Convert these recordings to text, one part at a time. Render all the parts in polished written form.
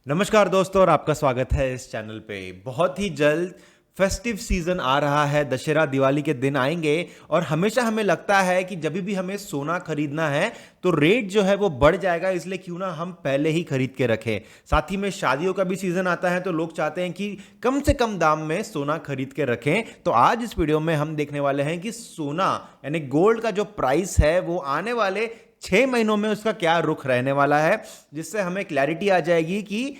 नमस्कार दोस्तों और आपका स्वागत है इस चैनल पे। बहुत ही जल्द फेस्टिव सीजन आ रहा है, दशहरा दिवाली के दिन आएंगे और हमेशा हमें लगता है कि जब भी हमें सोना खरीदना है तो रेट जो है वो बढ़ जाएगा, इसलिए क्यों ना हम पहले ही खरीद के रखें। साथ ही में शादियों का भी सीजन आता है तो लोग चाहते हैं कि कम से कम दाम में सोना खरीद के रखें। तो आज इस वीडियो में हम देखने वाले हैं कि सोना यानी गोल्ड का जो प्राइस है वो आने वाले 6 महीनों में उसका क्या रुख रहने वाला है, जिससे हमें क्लैरिटी आ जाएगी कि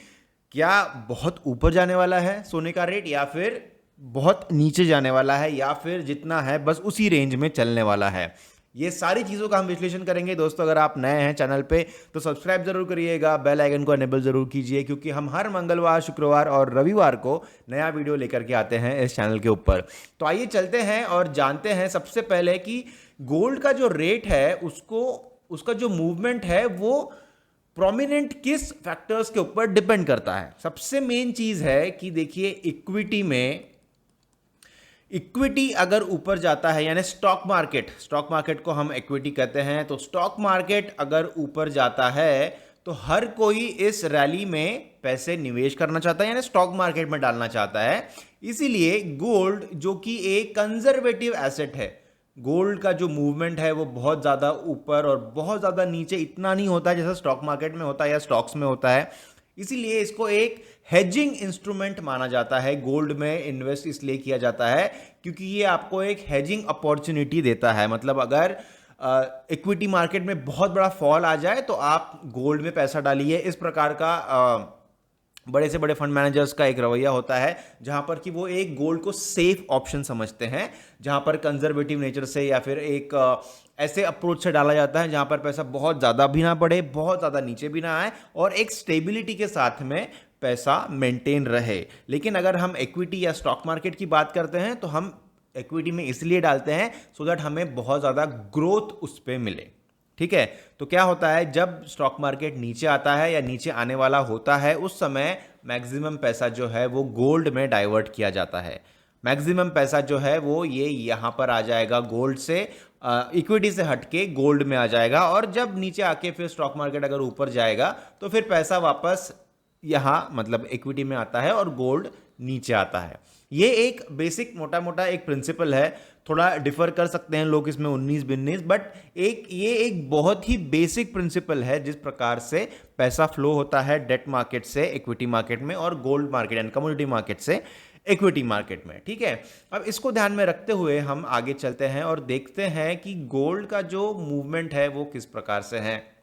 क्या बहुत ऊपर जाने वाला है सोने का रेट या फिर बहुत नीचे जाने वाला है या फिर जितना है बस उसी रेंज में चलने वाला है। ये सारी चीज़ों का हम विश्लेषण करेंगे। दोस्तों अगर आप नए हैं चैनल पे तो सब्सक्राइब जरूर करिएगा, बेल आइकन को एनेबल जरूर कीजिए, क्योंकि हम हर मंगलवार, शुक्रवार और रविवार को नया वीडियो लेकर के आते हैं इस चैनल के ऊपर। तो आइए चलते हैं और जानते हैं सबसे पहले कि गोल्ड का जो रेट है उसका जो मूवमेंट है वो प्रोमिनेंट किस फैक्टर्स के ऊपर डिपेंड करता है। सबसे मेन चीज है कि देखिए इक्विटी अगर ऊपर जाता है यानी स्टॉक मार्केट को हम इक्विटी कहते हैं, तो स्टॉक मार्केट अगर ऊपर जाता है तो हर कोई इस रैली में पैसे निवेश करना चाहता है यानी स्टॉक मार्केट में डालना चाहता है। इसीलिए गोल्ड जो कि एक कंजर्वेटिव एसेट है, गोल्ड का जो मूवमेंट है वो बहुत ज़्यादा ऊपर और बहुत ज़्यादा नीचे इतना नहीं होता है जैसा स्टॉक मार्केट में होता है या स्टॉक्स में होता है। इसीलिए इसको एक हेजिंग इंस्ट्रूमेंट माना जाता है। गोल्ड में इन्वेस्ट इसलिए किया जाता है क्योंकि ये आपको एक हेजिंग अपॉर्चुनिटी देता है। मतलब अगर इक्विटी मार्केट में बहुत बड़ा फॉल आ जाए तो आप गोल्ड में पैसा डालिए। इस प्रकार का बड़े से बड़े फंड मैनेजर्स का एक रवैया होता है जहां पर कि वो एक गोल्ड को सेफ ऑप्शन समझते हैं, जहां पर कंजर्वेटिव नेचर से या फिर एक ऐसे अप्रोच से डाला जाता है जहां पर पैसा बहुत ज़्यादा भी ना बढ़े, बहुत ज़्यादा नीचे भी ना आए और एक स्टेबिलिटी के साथ में पैसा मेंटेन रहे। लेकिन अगर हम इक्विटी या स्टॉक मार्केट की बात करते हैं तो हम इक्विटी में इसलिए डालते हैं सो दैट हमें बहुत ज़्यादा ग्रोथ उस पर मिले। ठीक है, तो क्या होता है जब स्टॉक मार्केट नीचे आता है या नीचे आने वाला होता है उस समय मैक्सिमम पैसा जो है वो गोल्ड में डाइवर्ट किया जाता है। मैक्सिमम पैसा जो है वो ये यहाँ पर आ जाएगा, गोल्ड से इक्विटी से हटके गोल्ड में आ जाएगा। और जब नीचे आके फिर स्टॉक मार्केट अगर ऊपर जाएगा तो फिर पैसा वापस यहाँ मतलब इक्विटी में आता है और गोल्ड नीचे आता है। ये एक बेसिक मोटा मोटा एक प्रिंसिपल है, थोड़ा डिफर कर सकते हैं लोग इसमें 19-19, बट ये एक बहुत ही बेसिक प्रिंसिपल है जिस प्रकार से पैसा फ्लो होता है डेट मार्केट से इक्विटी मार्केट में और gold market and commodity market से इक्विटी मार्केट में। ठीक है, अब इसको ध्यान में रखते हुए हम आगे चलते हैं और देखते हैं कि गोल्ड का जो मूवमेंट है वो किस प्रकार से है।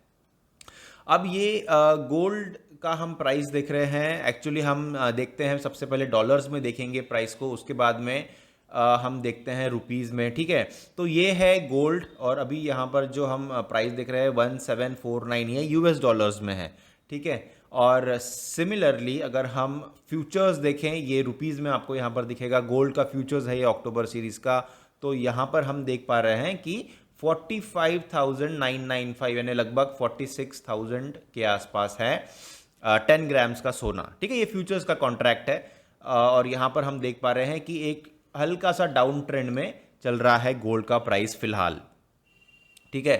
अब ये गोल्ड का हम प्राइस देख रहे हैं। एक्चुअली हम देखते हैं सबसे पहले डॉलर्स में देखेंगे प्राइस को, उसके बाद में हम देखते हैं रुपीज़ में। ठीक है, तो ये है गोल्ड और अभी यहाँ पर जो हम प्राइस देख रहे हैं 1749 ये यूएस डॉलर्स में है। ठीक है, और सिमिलरली अगर हम फ्यूचर्स देखें, ये रुपीज़ में आपको यहाँ पर दिखेगा। गोल्ड का फ्यूचर्स है ये अक्टूबर सीरीज़ का, तो यहाँ पर हम देख पा रहे हैं कि 45,995 यानी लगभग 46,000 के आसपास है 10 ग्राम्स का सोना। ठीक है, ये फ्यूचर्स का कॉन्ट्रैक्ट है और यहाँ पर हम देख पा रहे हैं कि एक हल्का सा डाउन ट्रेंड में चल रहा है गोल्ड का प्राइस फिलहाल। ठीक है,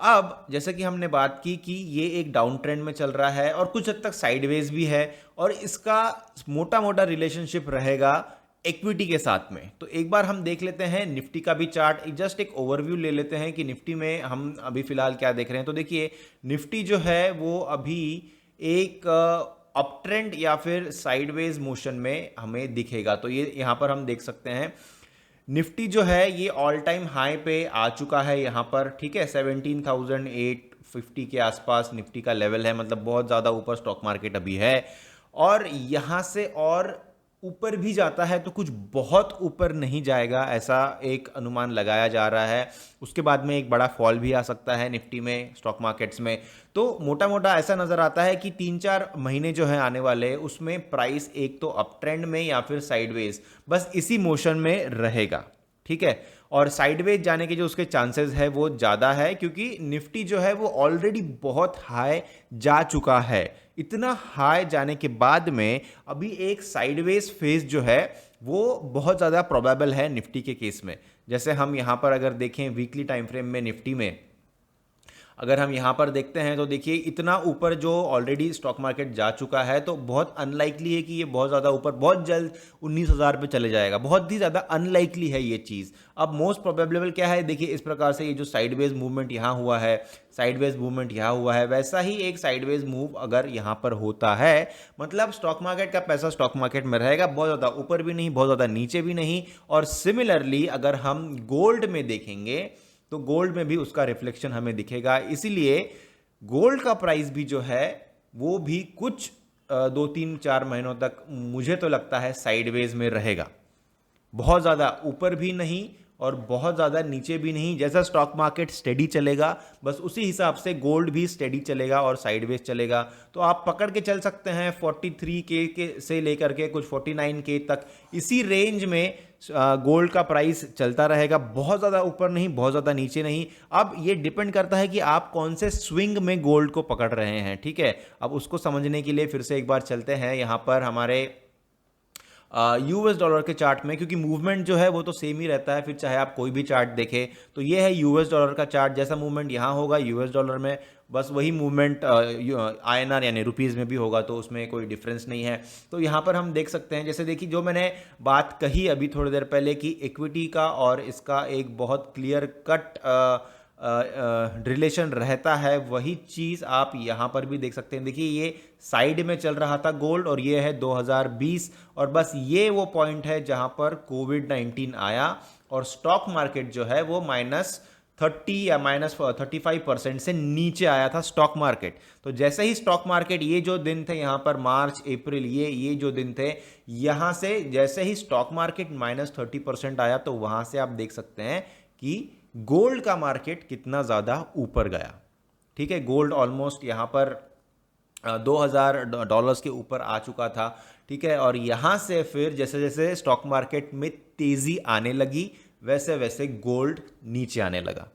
अब जैसे कि हमने बात की कि ये एक डाउन ट्रेंड में चल रहा है और कुछ हद तक साइडवेज भी है और इसका मोटा मोटा रिलेशनशिप रहेगा इक्विटी के साथ में। तो एक बार हम देख लेते हैं निफ्टी का भी चार्ट, जस्ट एक ओवरव्यू ले लेते हैं कि निफ्टी में हम अभी फिलहाल क्या देख रहे हैं। तो देखिए निफ्टी जो है वो अभी एक अप ट्रेंड या फिर साइडवेज मोशन में हमें दिखेगा। तो ये यहाँ पर हम देख सकते हैं निफ्टी जो है ये ऑल टाइम हाई पे आ चुका है यहाँ पर। ठीक है, 17,850 के आसपास निफ्टी का लेवल है, मतलब बहुत ज़्यादा ऊपर स्टॉक मार्केट अभी है। और यहाँ से और ऊपर भी जाता है तो कुछ बहुत ऊपर नहीं जाएगा, ऐसा एक अनुमान लगाया जा रहा है। उसके बाद में एक बड़ा फॉल भी आ सकता है निफ्टी में, स्टॉक मार्केट्स में। तो मोटा मोटा ऐसा नज़र आता है कि 3-4 महीने जो है आने वाले उसमें प्राइस एक तो अप ट्रेंड में या फिर साइडवेज बस इसी मोशन में रहेगा। ठीक है, और साइडवेज जाने के जो उसके चांसेस है वो ज़्यादा है क्योंकि निफ्टी जो है वो ऑलरेडी बहुत हाई जा चुका है। इतना हाई जाने के बाद में अभी एक साइडवेज फेज जो है वो बहुत ज़्यादा प्रोबेबल है निफ्टी के केस में। जैसे हम यहाँ पर अगर देखें वीकली टाइम फ्रेम में निफ्टी में अगर हम यहाँ पर देखते हैं तो देखिए इतना ऊपर जो ऑलरेडी स्टॉक मार्केट जा चुका है, तो बहुत अनलाइकली है कि ये बहुत ज़्यादा ऊपर बहुत जल्द 19,000 पे चले जाएगा। बहुत ही ज़्यादा अनलाइकली है ये चीज़। अब मोस्ट प्रोबेबल क्या है, देखिए इस प्रकार से ये जो साइडवेज मूवमेंट यहाँ हुआ है, साइडवेज मूवमेंट यहाँ हुआ है, वैसा ही एक साइडवेज मूव अगर यहाँ पर होता है, मतलब स्टॉक मार्केट का पैसा स्टॉक मार्केट में रहेगा, बहुत ज़्यादा ऊपर भी नहीं, बहुत ज़्यादा नीचे भी नहीं। और सिमिलरली अगर हम गोल्ड में देखेंगे तो गोल्ड में भी उसका रिफ्लेक्शन हमें दिखेगा। इसीलिए गोल्ड का प्राइस भी जो है वो भी कुछ 2-3-4 महीनों तक मुझे तो लगता है साइडवेज में रहेगा। बहुत ज़्यादा ऊपर भी नहीं और बहुत ज़्यादा नीचे भी नहीं। जैसा स्टॉक मार्केट स्टेडी चलेगा, बस उसी हिसाब से गोल्ड भी स्टेडी चलेगा और साइडवेज चलेगा। तो आप पकड़ के चल सकते हैं 43K के से लेकर के कुछ 49K तक, इसी रेंज में गोल्ड का प्राइस चलता रहेगा। बहुत ज़्यादा ऊपर नहीं, बहुत ज़्यादा नीचे नहीं। अब ये डिपेंड करता है कि आप कौन से स्विंग में गोल्ड को पकड़ रहे हैं, ठीक है। अब उसको समझने के लिए फिर से एक बार चलते हैं यहाँ पर हमारे यूएस डॉलर के चार्ट में, क्योंकि मूवमेंट जो है वो तो सेम ही रहता है, फिर चाहे आप कोई भी चार्ट देखें। तो ये है यूएस डॉलर का चार्ट, जैसा मूवमेंट यहाँ होगा यूएस डॉलर में, बस वही मूवमेंट आईएनआर यानी रुपीज़ में भी होगा, तो उसमें कोई डिफरेंस नहीं है। तो यहाँ पर हम देख सकते हैं, जैसे देखिए जो मैंने बात कही अभी थोड़ी देर पहले कि इक्विटी का और इसका एक बहुत क्लियर कट रिलेशन रहता है, वही चीज़ आप यहाँ पर भी देख सकते हैं। देखिए ये साइड में चल रहा था गोल्ड और ये है 2020, और बस ये वो पॉइंट है जहाँ पर कोविड-19 आया और स्टॉक मार्केट जो है वो -30 या -35% से नीचे आया था स्टॉक मार्केट। तो जैसे ही स्टॉक मार्केट, ये जो दिन थे यहाँ पर मार्च अप्रैल, ये जो दिन थे, यहाँ से जैसे ही स्टॉक मार्केट -30% आया, तो वहाँ से आप देख सकते हैं कि गोल्ड का मार्केट कितना ज़्यादा ऊपर गया, ठीक है। गोल्ड ऑलमोस्ट यहाँ पर $2,000 के ऊपर आ चुका था, ठीक है। और यहाँ से फिर जैसे जैसे स्टॉक मार्केट में तेज़ी आने लगी, वैसे वैसे गोल्ड नीचे आने लगा।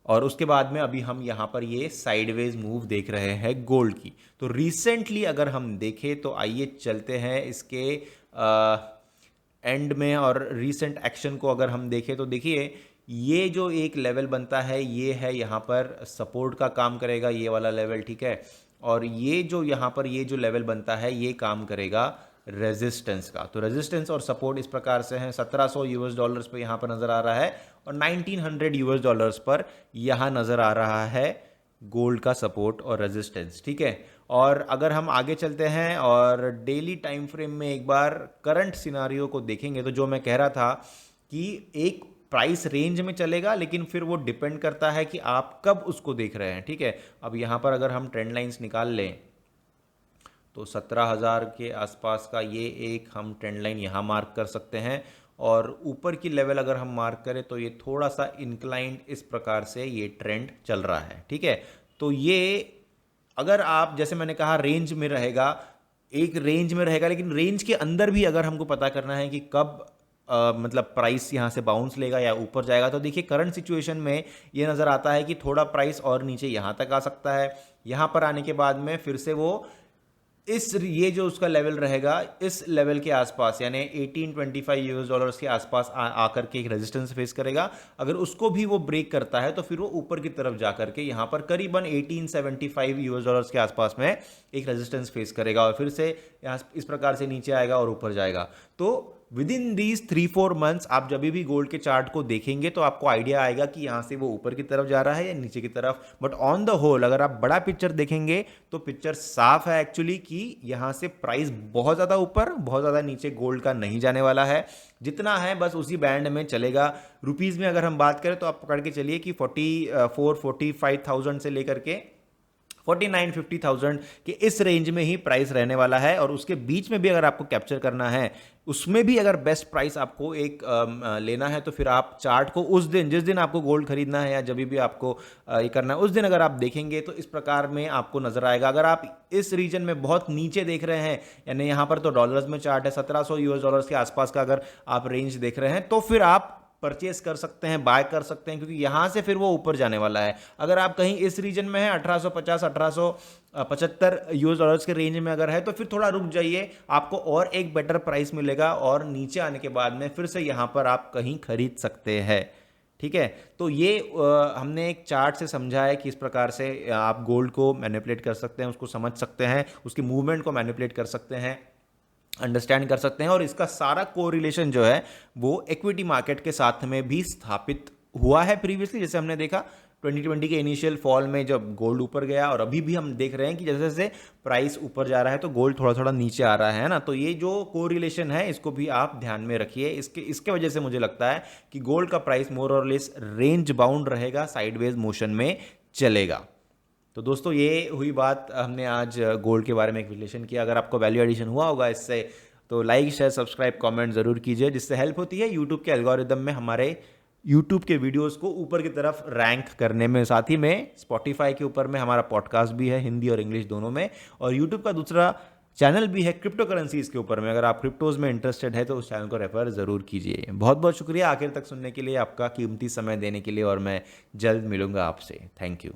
और उसके बाद में अभी हम यहाँ पर ये साइडवेज मूव देख रहे हैं गोल्ड की। तो रिसेंटली अगर हम देखें तो आइए चलते हैं इसके एंड में, और रीसेंट एक्शन को अगर हम देखें तो देखिए ये जो एक लेवल बनता है, ये है यहाँ पर सपोर्ट का काम करेगा, ये वाला लेवल, ठीक है। और ये जो यहाँ पर ये जो लेवल बनता है, ये काम करेगा रेजिस्टेंस का। तो रेजिस्टेंस और सपोर्ट इस प्रकार से हैं। $1700 पर यहाँ पर नज़र आ रहा है और $1900 पर यहाँ नज़र आ रहा है गोल्ड का सपोर्ट और रेजिस्टेंस, ठीक है। और अगर हम आगे चलते हैं और डेली टाइम फ्रेम में एक बार करंट सिनारियो को देखेंगे, तो जो मैं कह रहा था कि एक प्राइस रेंज में चलेगा, लेकिन फिर वो डिपेंड करता है कि आप कब उसको देख रहे हैं, ठीक है। अब यहाँ पर अगर हम ट्रेंड लाइंस निकाल लें तो 17,000 के आसपास का ये एक हम ट्रेंड लाइन यहाँ मार्क कर सकते हैं, और ऊपर की लेवल अगर हम मार्क करें तो ये थोड़ा सा इंक्लाइंड इस प्रकार से ये ट्रेंड चल रहा है, ठीक है। तो ये अगर आप, जैसे मैंने कहा, रेंज में रहेगा, एक रेंज में रहेगा, लेकिन रेंज के अंदर भी अगर हमको पता करना है कि कब मतलब प्राइस यहाँ से बाउंस लेगा या ऊपर जाएगा, तो देखिए करंट सिचुएशन में ये नज़र आता है कि थोड़ा प्राइस और नीचे यहाँ तक आ सकता है। यहाँ पर आने के बाद में फिर से वो ये जो उसका लेवल रहेगा, इस लेवल के आसपास यानी $1825 के आसपास आकर के एक रेजिस्टेंस फेस करेगा। अगर उसको भी वो ब्रेक करता है तो फिर वो ऊपर की तरफ जाकर के यहाँ पर करीबन $1875 के आसपास में एक रेजिस्टेंस फेस करेगा, और फिर से यहाँ इस प्रकार से नीचे आएगा और ऊपर जाएगा। तो विद इन दीज 3-4 मंथ्स आप जब भी गोल्ड के चार्ट को देखेंगे तो आपको आइडिया आएगा कि यहाँ से वो ऊपर की तरफ जा रहा है या नीचे की तरफ। बट ऑन द होल अगर आप बड़ा पिक्चर देखेंगे तो पिक्चर साफ है एक्चुअली कि यहाँ से प्राइस बहुत ज़्यादा ऊपर बहुत ज़्यादा नीचे गोल्ड का नहीं जाने वाला है। जितना है बस उसी बैंड में चलेगा। रुपीज़ में अगर हम बात करें तो आप पकड़ के चलिए कि 44-45,000 से लेकर के 49-50,000 के इस रेंज में ही प्राइस रहने वाला है। और उसके बीच में भी अगर आपको कैप्चर करना है, उसमें भी अगर बेस्ट प्राइस आपको एक लेना है, तो फिर आप चार्ट को उस दिन, जिस दिन आपको गोल्ड खरीदना है या जब भी आपको ये करना है, उस दिन अगर आप देखेंगे तो इस प्रकार में आपको नजर आएगा। अगर आप इस रीजन में बहुत नीचे देख रहे हैं, यानी यहाँ पर तो डॉलर्स में चार्ट है, $1700 के आसपास का अगर आप रेंज देख रहे हैं, तो फिर आप परचेस कर सकते हैं, बाय कर सकते हैं, क्योंकि यहाँ से फिर वो ऊपर जाने वाला है। अगर आप कहीं इस रीजन में है 1850-1875 $US के रेंज में अगर है, तो फिर थोड़ा रुक जाइए, आपको और एक बेटर प्राइस मिलेगा और नीचे आने के बाद में फिर से यहाँ पर आप कहीं खरीद सकते हैं। ठीक है। तो ये हमने एक चार्ट से समझा है कि इस प्रकार से आप गोल्ड को मैनिपुलेट कर सकते हैं, उसको समझ सकते हैं, उसकी मूवमेंट को मैनिपुलेट कर सकते हैं, अंडरस्टैंड कर सकते हैं, और इसका सारा कोरिलेशन जो है वो इक्विटी मार्केट के साथ में भी स्थापित हुआ है प्रीवियसली। जैसे हमने देखा 2020 के इनिशियल फॉल में जब गोल्ड ऊपर गया, और अभी भी हम देख रहे हैं कि जैसे जैसे प्राइस ऊपर जा रहा है तो गोल्ड थोड़ा थोड़ा नीचे आ रहा है ना। तो ये जो कोरिलेशन है इसको भी आप ध्यान में रखिए। इसके वजह से मुझे लगता है कि गोल्ड का प्राइस मोर और लेस रेंज बाउंड रहेगा, साइडवेज मोशन में चलेगा। तो दोस्तों ये हुई बात, हमने आज गोल्ड के बारे में एक विश्लेषण किया। अगर आपको वैल्यू एडिशन हुआ होगा इससे तो लाइक शेयर सब्सक्राइब कमेंट ज़रूर कीजिए, जिससे हेल्प होती है यूट्यूब के एल्गोरिदम में हमारे यूट्यूब के वीडियोस को ऊपर की तरफ रैंक करने में। साथ ही में स्पॉटिफाई के ऊपर में हमारा पॉडकास्ट भी है, हिंदी और इंग्लिश दोनों में, और यूट्यूब का दूसरा चैनल भी है क्रिप्टो करेंसीज के ऊपर में। अगर आप क्रिप्टोज में इंटरेस्टेड है तो उस चैनल को रेफर ज़रूर कीजिए। बहुत बहुत शुक्रिया आखिर तक सुनने के लिए, आपका कीमती समय देने के लिए, और मैं जल्द मिलूंगा आपसे। Thank you.